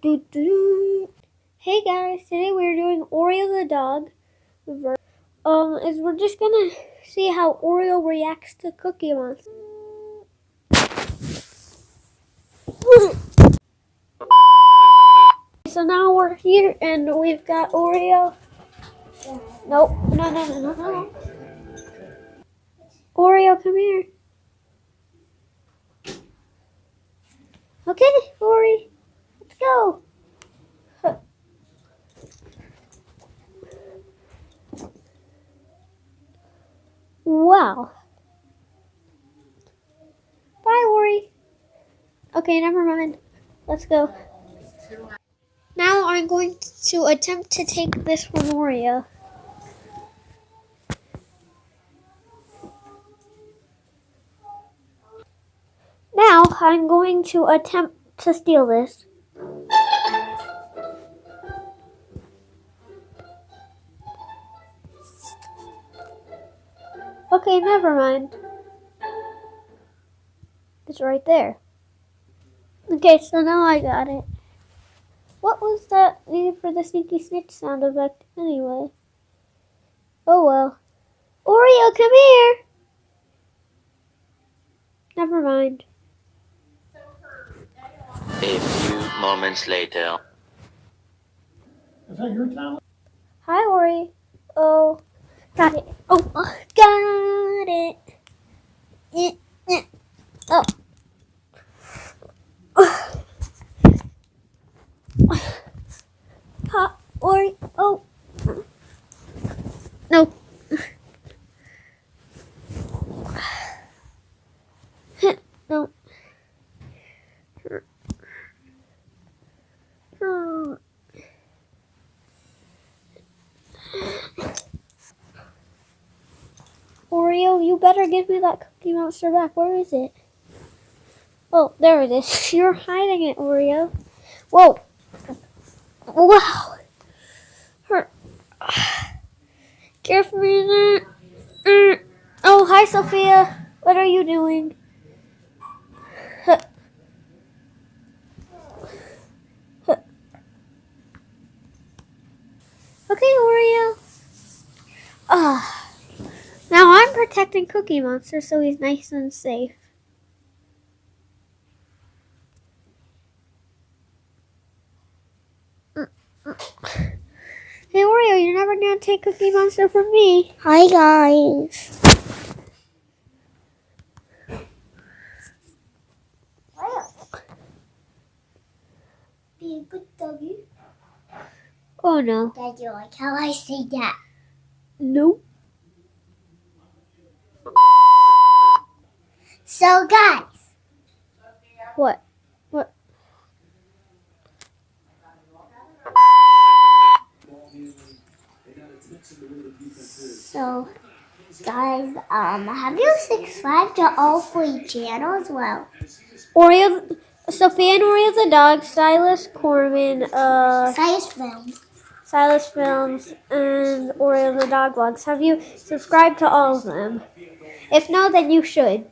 Hey guys, today we're doing Oreo the Dog. Is we're just gonna see how Oreo reacts to Cookie Monster. So now we're here and we've got Oreo. Nope, no. Oreo, come here. Okay, Ori, let's go. Wow. Bye, Ori. Okay, never mind. Let's go. Now I'm going to attempt to take this from Oreo. Now I'm going to attempt to steal this. Okay, never mind. It's right there. Okay, so now I got it. What was that needed for the sneaky snitch sound effect anyway? Oh well. Oreo, come here! Never mind. A few moments later. Is that your talent? Hi, Ori. Oh, got it. Oh, got it. Oh. Ha, Ori. Oh. No. No. Oreo, you better give me that Cookie Monster back. Where is it? Oh, there it is. You're hiding it, Oreo. Whoa. Wow. Give me that. Oh, hi, Sophia. What are you doing? Okay, Oreo. Now I'm protecting Cookie Monster so he's nice and safe. Hey, Oreo, you're never gonna take Cookie Monster from me. Hi, guys. Be a good doggy. Oh no. Did you like how I say that? Nope. So, guys. What? So, guys, have you subscribed to all 3 channels? Well, Oreo, Sophia and Oreo the Dog, Silas Corman, Silas Films, and Oreo the Dog Vlogs. Have you subscribed to all of them? If no, then you should.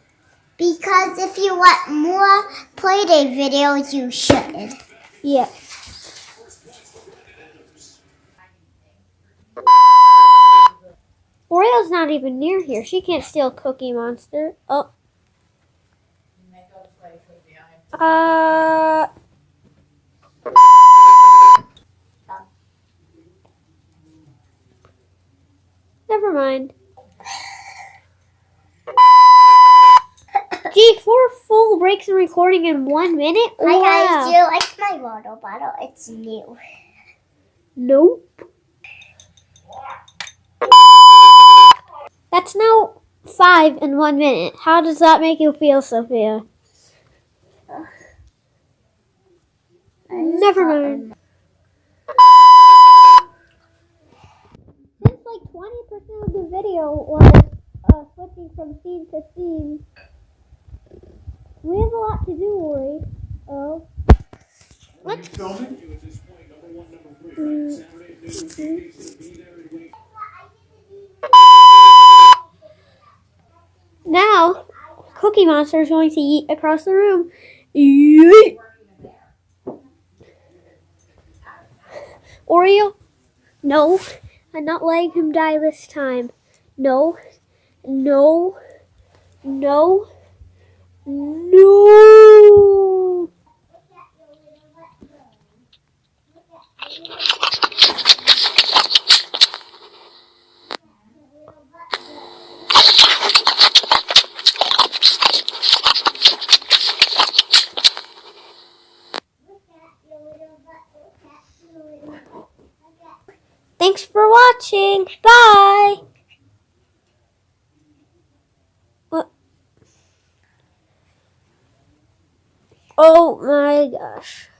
because if you want more Playdate videos, you should. Yeah. Oreo's not even near here. She can't steal Cookie Monster. Oh. Never mind. Gee, 4 full breaks in recording in 1 minute? Hi, Wow. guys. Do you like my water bottle? It's new. Nope. That's now 5 in 1 minute. How does that make you feel, Sophia? Never mind. Since like 20% of the video was switching from scene to scene, we have a lot to do, Ori. Oh. Let's Now, Cookie Monster is going to eat across the room. Yeet. Oreo? No, I'm not letting him die this time. No, no, no, no. Thanks for watching. Bye. What? Oh my gosh.